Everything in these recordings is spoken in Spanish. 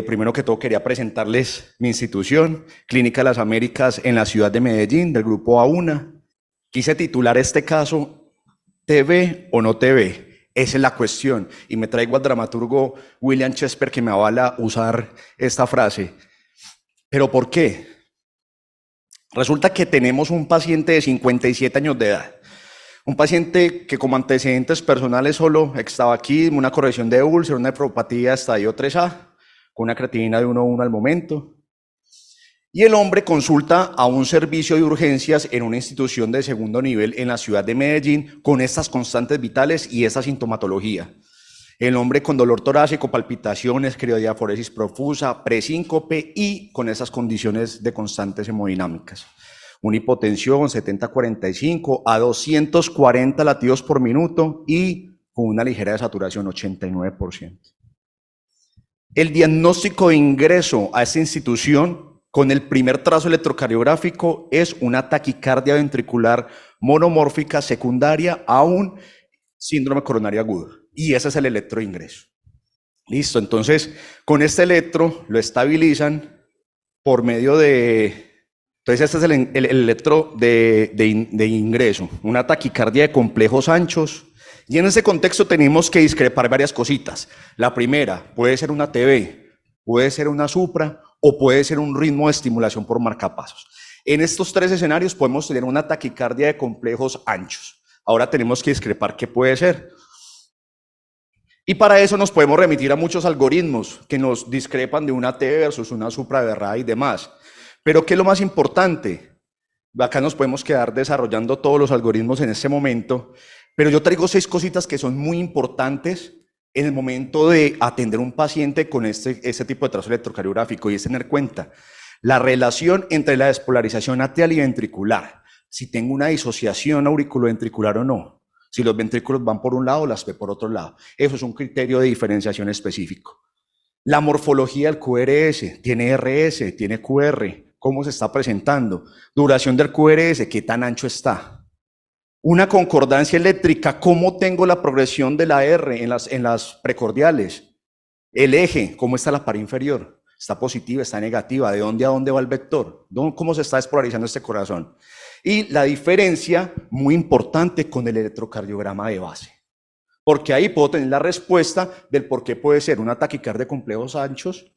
Primero que todo quería presentarles mi institución, Clínica de las Américas en la ciudad de Medellín, del grupo AUNA. Quise titular este caso, ¿te ve o no te ve? Esa es la cuestión. Y me traigo al dramaturgo William Shakespeare que me avala usar esta frase. ¿Pero por qué? Resulta que tenemos un paciente de 57 años de edad. Un paciente que como antecedentes personales solo estaba aquí, una corrección de úlcera, una nefropatía estadio 3A, con una creatinina de 1,1 al momento. Y el hombre consulta a un servicio de urgencias en una institución de segundo nivel en la ciudad de Medellín con estas constantes vitales y esta sintomatología. El hombre con dolor torácico, palpitaciones, criodiaforesis profusa, presíncope y con esas condiciones de constantes hemodinámicas. Una hipotensión 70-45 a 240 latidos por minuto y con una ligera desaturación 89%. El diagnóstico de ingreso a esta institución con el primer trazo electrocardiográfico es una taquicardia ventricular monomórfica secundaria a un síndrome coronario agudo. Y ese es el electro de ingreso. Listo, entonces con este electro lo estabilizan por medio de... Entonces este es el electro de ingreso, una taquicardia de complejos anchos. Y en ese contexto tenemos que discrepar varias cositas. La primera, puede ser una TV, puede ser una supra o puede ser un ritmo de estimulación por marcapasos. En estos tres escenarios podemos tener una taquicardia de complejos anchos. Ahora tenemos que discrepar qué puede ser. Y para eso nos podemos remitir a muchos algoritmos que nos discrepan de una TV versus una supra de RAI y demás. Pero ¿qué es lo más importante? Acá nos podemos quedar desarrollando todos los algoritmos en este momento, pero yo traigo 6 cositas que son muy importantes en el momento de atender a un paciente con este tipo de trazo electrocardiográfico, y es tener en cuenta la relación entre la despolarización atrial y ventricular, si tengo una disociación auriculoventricular o no, si los ventrículos van por un lado o las P por otro lado. Eso es un criterio de diferenciación específico. La morfología del QRS, tiene RS, tiene QR, ¿cómo se está presentando? Duración del QRS, ¿qué tan ancho está? Una concordancia eléctrica, ¿cómo tengo la progresión de la R en las precordiales? El eje, ¿cómo está la pared inferior? ¿Está positiva, está negativa? ¿De dónde a dónde va el vector? ¿Cómo se está despolarizando este corazón? Y la diferencia, muy importante, con el electrocardiograma de base. Porque ahí puedo tener la respuesta del por qué puede ser una taquicardia de complejos anchos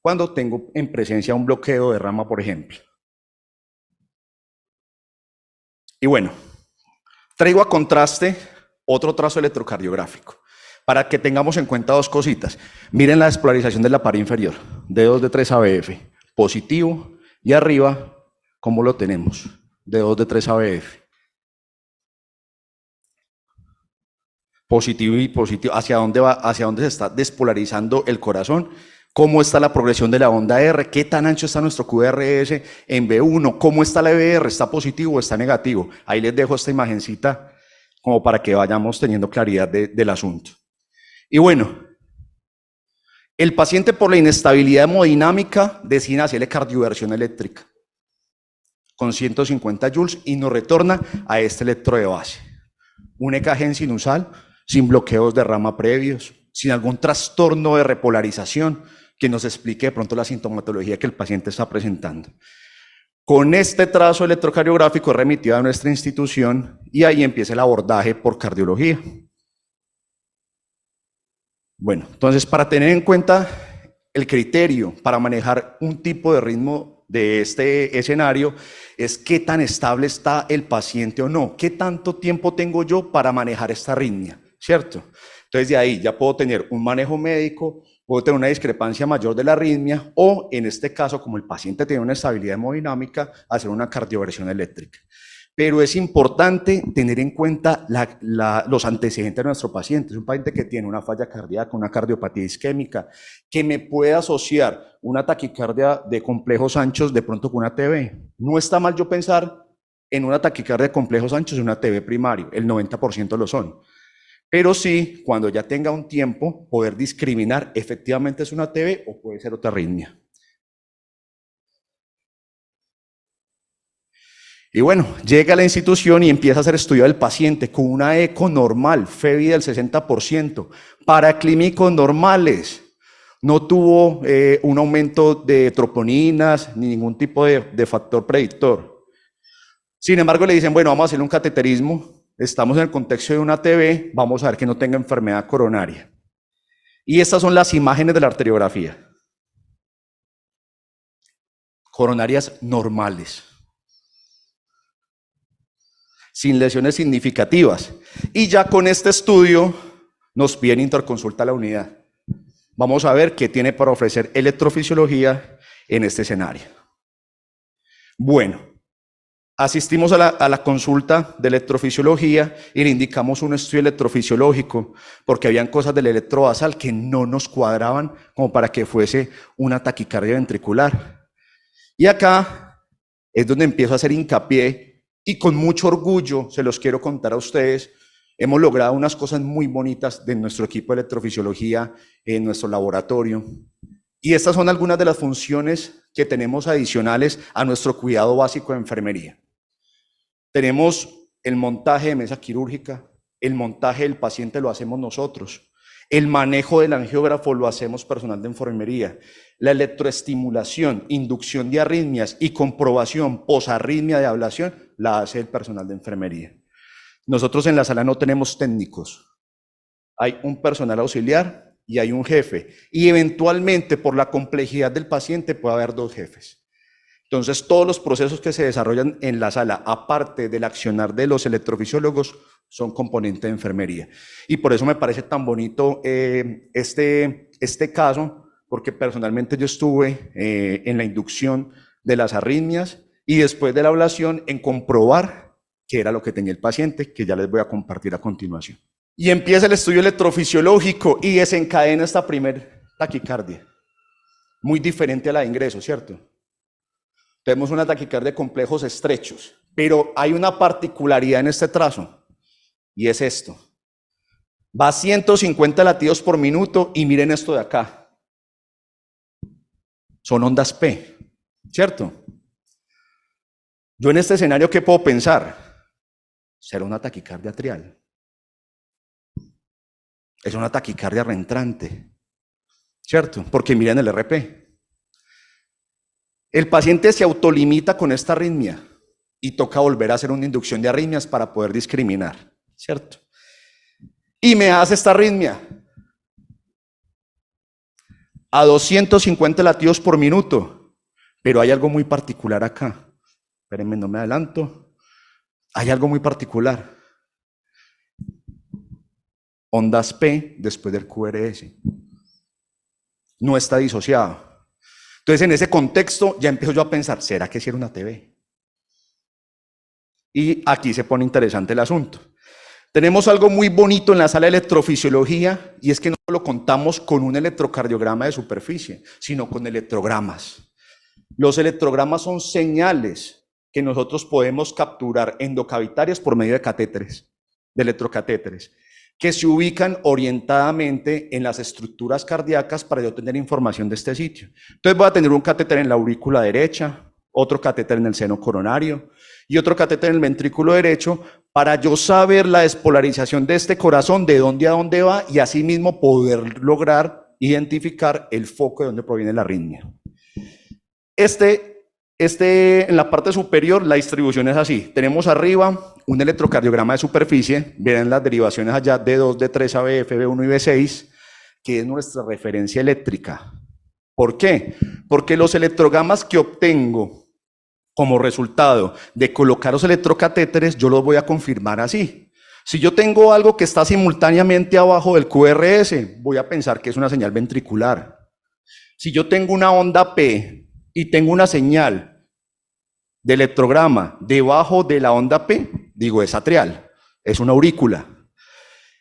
cuando tengo en presencia un bloqueo de rama, por ejemplo. Y bueno, traigo a contraste otro trazo electrocardiográfico para que tengamos en cuenta 2 cositas. Miren la despolarización de la pared inferior, D2 de 3 ABF, positivo, y arriba, ¿cómo lo tenemos? D2 de 3 ABF. Positivo y positivo, ¿hacia dónde va? ¿Hacia dónde se está despolarizando el corazón? ¿Cómo está la progresión de la onda R? ¿Qué tan ancho está nuestro QRS en B1? ¿Cómo está la EBR? ¿Está positivo o está negativo? Ahí les dejo esta imagencita como para que vayamos teniendo claridad del asunto. Y bueno, el paciente por la inestabilidad hemodinámica decide hacerle cardioversión eléctrica con 150 joules y nos retorna a este electro de base. Un EKG en sinusal, sin bloqueos de rama previos, sin algún trastorno de repolarización que nos explique de pronto la sintomatología que el paciente está presentando. Con este trazo electrocardiográfico remitido a nuestra institución y ahí empieza el abordaje por cardiología. Bueno, entonces para tener en cuenta el criterio para manejar un tipo de ritmo de este escenario es qué tan estable está el paciente o no, qué tanto tiempo tengo yo para manejar esta arritmia, ¿cierto? Entonces de ahí ya puedo tener un manejo médico, puedo tener una discrepancia mayor de la arritmia o en este caso, como el paciente tiene una estabilidad hemodinámica, hacer una cardioversión eléctrica. Pero es importante tener en cuenta los antecedentes de nuestro paciente. Es un paciente que tiene una falla cardíaca, una cardiopatía isquémica, que me puede asociar una taquicardia de complejos anchos de pronto con una TB. No está mal yo pensar en una taquicardia de complejos anchos y una TB primario, el 90% lo son. Pero sí, cuando ya tenga un tiempo, poder discriminar efectivamente es una TB o puede ser otra arritmia. Y bueno, llega a la institución y empieza a hacer estudio del paciente con una eco normal, FEBI del 60%, paraclínicos normales, No tuvo un aumento de troponinas ni ningún tipo de factor predictor. Sin embargo, le dicen, bueno, vamos a hacerle un cateterismo, estamos en el contexto de una TB, vamos a ver que no tenga enfermedad coronaria. Y estas son las imágenes de la arteriografía. Coronarias normales, sin lesiones significativas. Y ya con este estudio nos piden interconsulta a la unidad. Vamos a ver qué tiene para ofrecer electrofisiología en este escenario. Bueno, asistimos a la consulta de electrofisiología y le indicamos un estudio electrofisiológico porque habían cosas del electrovasal que no nos cuadraban como para que fuese una taquicardia ventricular. Y acá es donde empiezo a hacer hincapié y con mucho orgullo se los quiero contar a ustedes. Hemos logrado unas cosas muy bonitas de nuestro equipo de electrofisiología en nuestro laboratorio. Y estas son algunas de las funciones que tenemos adicionales a nuestro cuidado básico de enfermería. Tenemos el montaje de mesa quirúrgica, el montaje del paciente lo hacemos nosotros, el manejo del angiógrafo lo hacemos personal de enfermería, la electroestimulación, inducción de arritmias y comprobación posarritmia de ablación la hace el personal de enfermería. Nosotros en la sala no tenemos técnicos, hay un personal auxiliar y hay un jefe, y eventualmente por la complejidad del paciente puede haber 2 jefes. Entonces, todos los procesos que se desarrollan en la sala, aparte del accionar de los electrofisiólogos, son componente de enfermería. Y por eso me parece tan bonito este caso, porque personalmente yo estuve en la inducción de las arritmias y después de la ablación en comprobar qué era lo que tenía el paciente, que ya les voy a compartir a continuación. Y empieza el estudio electrofisiológico y desencadena esta primer taquicardia, muy diferente a la de ingreso, ¿cierto? Tenemos una taquicardia de complejos estrechos, pero hay una particularidad en este trazo, y es esto. Va a 150 latidos por minuto, y miren esto de acá. Son ondas P, ¿cierto? Yo en este escenario, ¿qué puedo pensar? ¿Será una taquicardia atrial? Es una taquicardia reentrante, ¿cierto? Porque miren el RP. El paciente se autolimita con esta arritmia y toca volver a hacer una inducción de arritmias para poder discriminar, ¿cierto? Y me hace esta arritmia a 250 latidos por minuto, pero hay algo muy particular acá. Espérenme, no me adelanto. Hay algo muy particular. Ondas P después del QRS. No está disociado. Entonces, en ese contexto, ya empiezo yo a pensar, ¿será que sí era una TB? Y aquí se pone interesante el asunto. Tenemos algo muy bonito en la sala de electrofisiología, y es que no solo contamos con un electrocardiograma de superficie, sino con electrogramas. Los electrogramas son señales que nosotros podemos capturar endocavitarias por medio de catéteres, de electrocatéteres, que se ubican orientadamente en las estructuras cardíacas para yo tener información de este sitio. Entonces voy a tener un catéter en la aurícula derecha, otro catéter en el seno coronario y otro catéter en el ventrículo derecho para yo saber la despolarización de este corazón, de dónde a dónde va y asimismo poder lograr identificar el foco de dónde proviene la arritmia. En la parte superior la distribución es así. Tenemos arriba un electrocardiograma de superficie, verán las derivaciones allá D2, D3, ABF, B1 y B6, que es nuestra referencia eléctrica. ¿Por qué? Porque los electrogramas que obtengo como resultado de colocar los electrocatéteres, yo los voy a confirmar así. Si yo tengo algo que está simultáneamente abajo del QRS, voy a pensar que es una señal ventricular. Si yo tengo una onda P y tengo una señal de electrograma debajo de la onda P, digo es atrial, es una aurícula.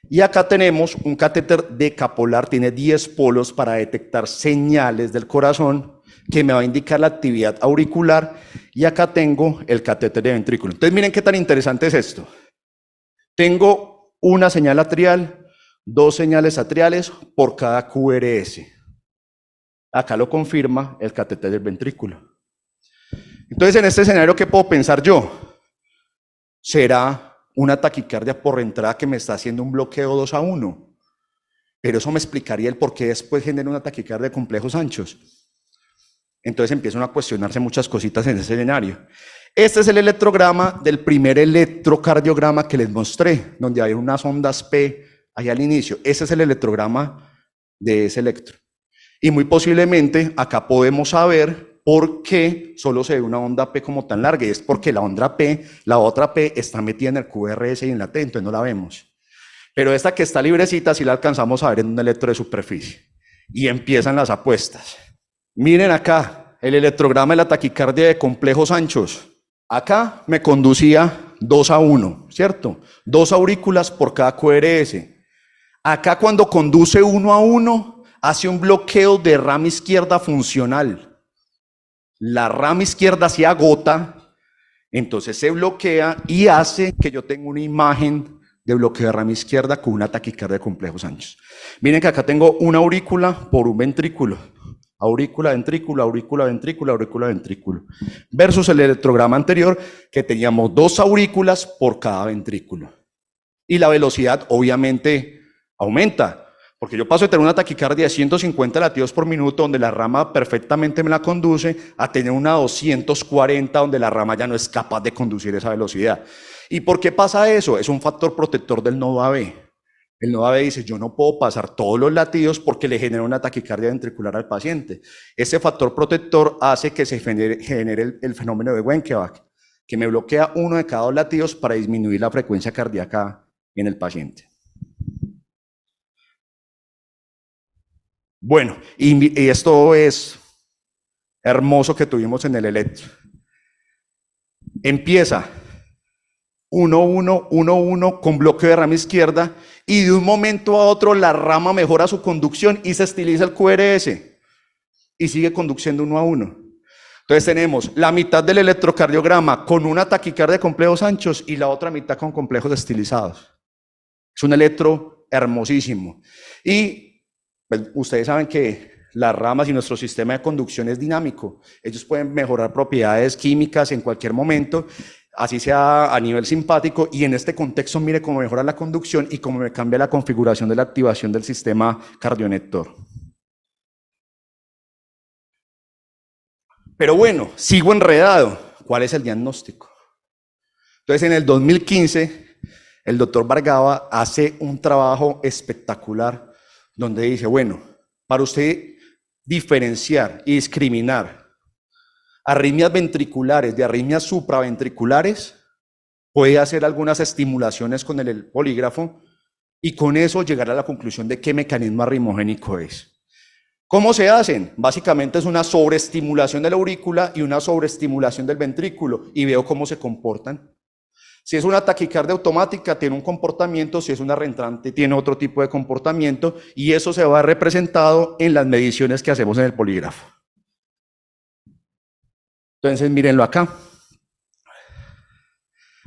Y acá tenemos un catéter decapolar, tiene 10 polos para detectar señales del corazón que me va a indicar la actividad auricular, y acá tengo el catéter de ventrículo. Entonces miren qué tan interesante es esto. Tengo una señal atrial, 2 señales atriales por cada QRS. Acá lo confirma el catéter del ventrículo. Entonces, en este escenario, ¿qué puedo pensar yo? ¿Será una taquicardia por entrada que me está haciendo un bloqueo 2-1? pero eso me explicaría el por qué después genera una taquicardia de complejos anchos. Entonces empiezan a cuestionarse muchas cositas en ese escenario. Este es el electrograma del primer electrocardiograma que les mostré, donde hay unas ondas P ahí al inicio. Ese es el electrograma de ese electro. Y muy posiblemente acá podemos saber por qué solo se ve una onda P como tan larga, y es porque la onda P, la otra P, está metida en el QRS y en la T, entonces no la vemos. Pero esta que está librecita sí la alcanzamos a ver en un electro de superficie. Y empiezan las apuestas. Miren acá, el electrograma de la taquicardia de complejos anchos. Acá me conducía 2:1, ¿cierto? 2 aurículas por cada QRS. Acá cuando conduce 1:1, hace un bloqueo de rama izquierda funcional. La rama izquierda se agota, entonces se bloquea y hace que yo tenga una imagen de bloqueo de rama izquierda con una taquicardia de complejos anchos. Miren que acá tengo una aurícula por un ventrículo. Aurícula, ventrículo, aurícula, ventrículo, aurícula, ventrículo. Versus el electrograma anterior que teníamos 2 aurículas por cada ventrículo. Y la velocidad obviamente aumenta. Porque yo paso de tener una taquicardia de 150 latidos por minuto, donde la rama perfectamente me la conduce, a tener una 240, donde la rama ya no es capaz de conducir esa velocidad. ¿Y por qué pasa eso? Es un factor protector del nodo AB. El nodo AB dice, yo no puedo pasar todos los latidos porque le genera una taquicardia ventricular al paciente. Ese factor protector hace que se genere el fenómeno de Wenckebach, que me bloquea uno de cada 2 latidos para disminuir la frecuencia cardíaca en el paciente. Bueno, y esto es hermoso que tuvimos en el electro. Empieza 1-1, 1-1 con bloqueo de rama izquierda y de un momento a otro la rama mejora su conducción y se estiliza el QRS y sigue conduciendo 1-1. Entonces tenemos la mitad del electrocardiograma con una taquicardia de complejos anchos y la otra mitad con complejos estilizados. Es un electro hermosísimo. Y pues, ustedes saben que las ramas y nuestro sistema de conducción es dinámico. Ellos pueden mejorar propiedades químicas en cualquier momento, así sea a nivel simpático, y en este contexto mire cómo mejora la conducción y cómo me cambia la configuración de la activación del sistema cardionector. Pero bueno, sigo enredado. ¿Cuál es el diagnóstico? Entonces en el 2015, el doctor Vargava hace un trabajo espectacular donde dice, bueno, para usted diferenciar y discriminar arritmias ventriculares de arritmias supraventriculares, puede hacer algunas estimulaciones con el polígrafo y con eso llegar a la conclusión de qué mecanismo arritmogénico es. ¿Cómo se hacen? Básicamente es una sobreestimulación de la aurícula y una sobreestimulación del ventrículo y veo cómo se comportan. Si es una taquicardia automática, tiene un comportamiento, si es una reentrante, tiene otro tipo de comportamiento, y eso se va representado en las mediciones que hacemos en el polígrafo. Entonces, mírenlo acá.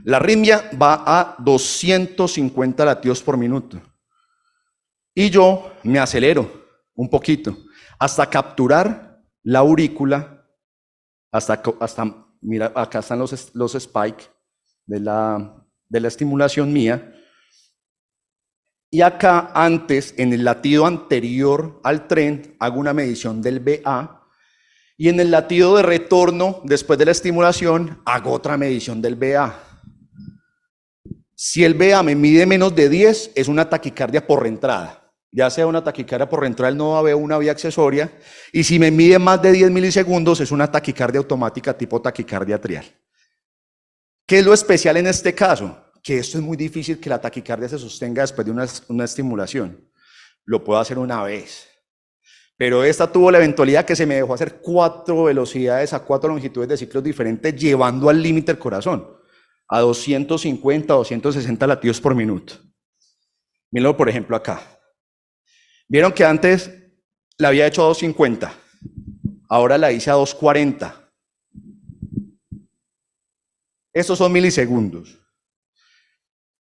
La arritmia va a 250 latidos por minuto. Y yo me acelero un poquito hasta capturar la aurícula, hasta mira, acá están los spikes de la estimulación mía. Y acá antes, en el latido anterior al tren, hago una medición del BA. Y en el latido de retorno, después de la estimulación, hago otra medición del BA. Si el BA me mide menos de 10, es una taquicardia por reentrada. Ya sea una taquicardia por reentrada, no va a haber una vía accesoria. Y si me mide más de 10 milisegundos, es una taquicardia automática tipo taquicardia atrial. ¿Qué es lo especial en este caso? Que esto es muy difícil que la taquicardia se sostenga después de una estimulación. Lo puedo hacer una vez. Pero esta tuvo la eventualidad que se me dejó hacer 4 velocidades a 4 longitudes de ciclos diferentes, llevando al límite el corazón, a 250, 260 latidos por minuto. Mírenlo, por ejemplo, acá. Vieron que antes la había hecho a 250, ahora la hice a 240. Estos son milisegundos.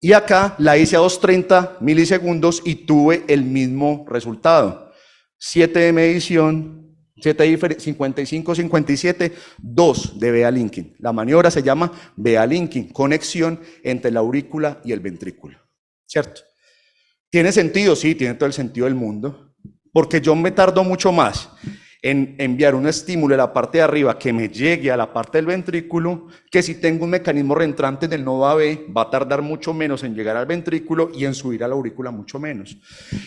Y acá la hice a 230 milisegundos y tuve el mismo resultado. 7 de medición, 7 de 55, 57, 2 de BA linking. La maniobra se llama BA linking, conexión entre la aurícula y el ventrículo, ¿cierto? ¿Tiene sentido? Sí, tiene todo el sentido del mundo, porque yo me tardo mucho más en enviar un estímulo de la parte de arriba que me llegue a la parte del ventrículo, que si tengo un mecanismo reentrante del nodo AB, va a tardar mucho menos en llegar al ventrículo y en subir a la aurícula mucho menos.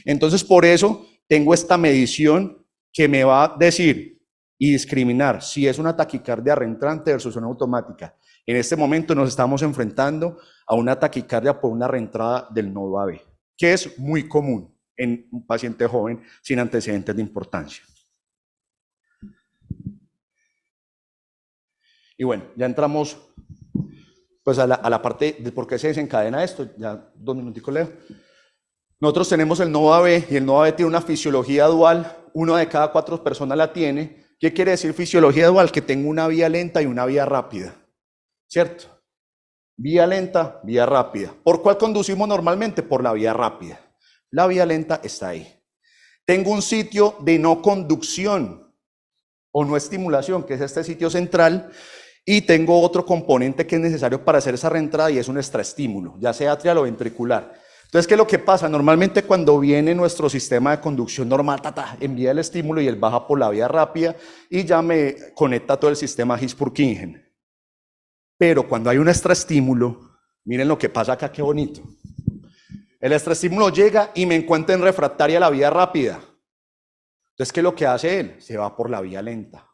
Entonces, por eso tengo esta medición que me va a decir y discriminar si es una taquicardia reentrante versus una automática. En este momento nos estamos enfrentando a una taquicardia por una reentrada del nodo AB, que es muy común en un paciente joven sin antecedentes de importancia. Y bueno, ya entramos pues a la parte de por qué se desencadena esto. Ya 2 minuticos leo. Nosotros tenemos el nodo AB y el nodo AB tiene una fisiología dual. 1 de cada 4 personas la tiene. ¿Qué quiere decir fisiología dual? Que tengo una vía lenta y una vía rápida, ¿cierto? Vía lenta, vía rápida. ¿Por cuál conducimos normalmente? Por la vía rápida. La vía lenta está ahí. Tengo un sitio de no conducción o no estimulación, que es este sitio central, y tengo otro componente que es necesario para hacer esa reentrada y es un extraestímulo, ya sea atrial o ventricular. Entonces, ¿qué es lo que pasa? Normalmente cuando viene nuestro sistema de conducción normal, envía el estímulo y él baja por la vía rápida y ya me conecta todo el sistema His-Purkinje. Pero cuando hay un extraestímulo, miren lo que pasa acá, qué bonito. El extraestímulo llega y me encuentra en refractaria la vía rápida. Entonces, ¿qué es lo que hace él? Se va por la vía lenta.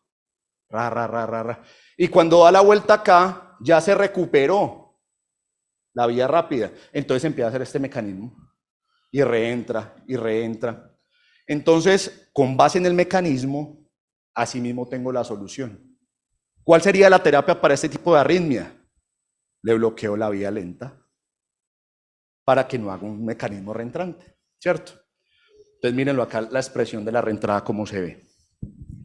Y cuando da la vuelta acá, ya se recuperó la vía rápida. Entonces empieza a hacer este mecanismo. Y reentra, y reentra. Entonces, con base en el mecanismo, así mismo tengo la solución. ¿Cuál sería la terapia para este tipo de arritmia? Le bloqueo la vía lenta para que no haga un mecanismo reentrante, ¿cierto? Entonces, mírenlo acá, la expresión de la reentrada, cómo se ve.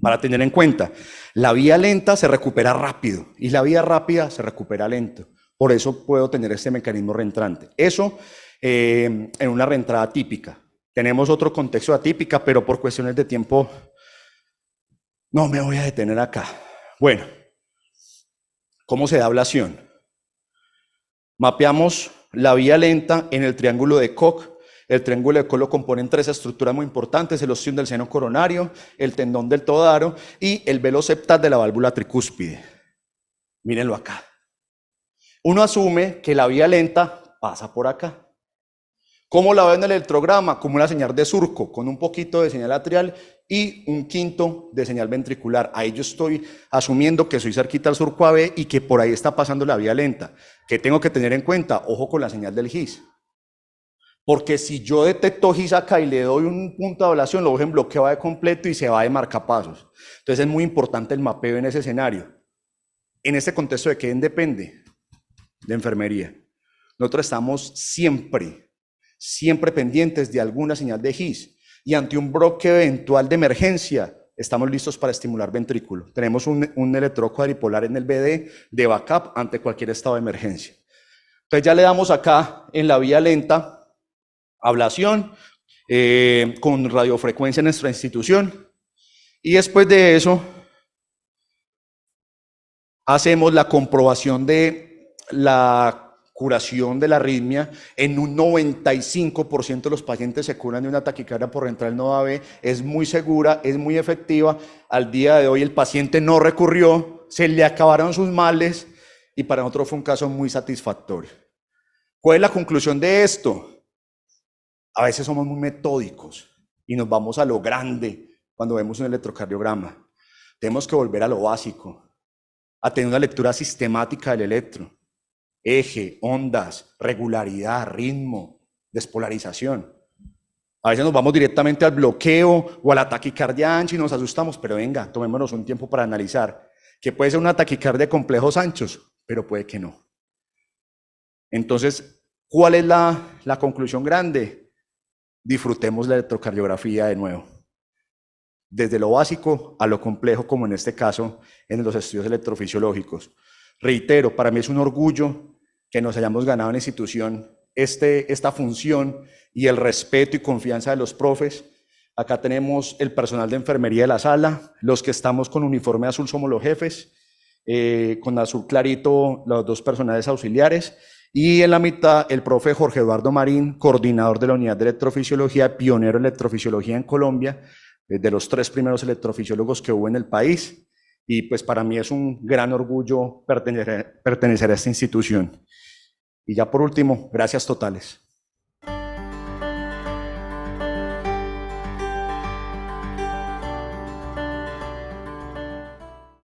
Para tener en cuenta, la vía lenta se recupera rápido y la vía rápida se recupera lento. Por eso puedo tener este mecanismo reentrante. Eso en una reentrada típica. Tenemos otro contexto atípica, pero por cuestiones de tiempo no me voy a detener acá. Bueno, ¿cómo se da ablación? Mapeamos la vía lenta en el triángulo de Koch. El triángulo de Koch lo componen 3 estructuras muy importantes: el ostium del seno coronario, el tendón del todaro y el velo septal de la válvula tricúspide. Mírenlo acá. Uno asume que la vía lenta pasa por acá. ¿Cómo la veo en el electrograma? Como una señal de surco, con un poquito de señal atrial y un quinto de señal ventricular. Ahí yo estoy asumiendo que soy cerquita al surco AB y que por ahí está pasando la vía lenta. ¿Qué tengo que tener en cuenta? Ojo con la señal del His. Porque si yo detecto His acá y le doy un punto de ablación, lo dejo en bloqueo de completo y se va de marcapasos. Entonces es muy importante el mapeo en ese escenario. En este contexto, ¿de quién depende? De enfermería. Nosotros estamos siempre pendientes de alguna señal de His. Y ante un bloqueo eventual de emergencia, estamos listos para estimular ventrículo. Tenemos un electrodo cuadripolar en el BD de backup ante cualquier estado de emergencia. Entonces ya le damos acá en la vía lenta ablación con radiofrecuencia en nuestra institución. Y después de eso, hacemos la comprobación de la curación de la arritmia. En un 95% de los pacientes se curan de una taquicardia por reentrada del nodo AB. Es muy segura, es muy efectiva. Al día de hoy el paciente no recurrió, se le acabaron sus males y para nosotros fue un caso muy satisfactorio. ¿Cuál es la conclusión de esto? A veces somos muy metódicos y nos vamos a lo grande cuando vemos un electrocardiograma. Tenemos que volver a lo básico, a tener una lectura sistemática del electro. Eje, ondas, regularidad, ritmo, despolarización. A veces nos vamos directamente al bloqueo o a la taquicardia ancha y nos asustamos, pero venga, tomémonos un tiempo para analizar. Que puede ser una taquicardia de complejos anchos, pero puede que no. Entonces, ¿cuál es la conclusión grande? Disfrutemos la electrocardiografía de nuevo. Desde lo básico a lo complejo, como en este caso en los estudios electrofisiológicos. Reitero, para mí es un orgullo que nos hayamos ganado en la institución esta función y el respeto y confianza de los profes. Acá tenemos el personal de enfermería de la sala, los que estamos con uniforme azul somos los jefes, con azul clarito los 2 personales auxiliares, Y en la mitad, el profe Jorge Eduardo Marín, coordinador de la unidad de electrofisiología, pionero en electrofisiología en Colombia, de los 3 primeros electrofisiólogos que hubo en el país. Y pues para mí es un gran orgullo pertenecer a esta institución. Y ya por último, gracias totales.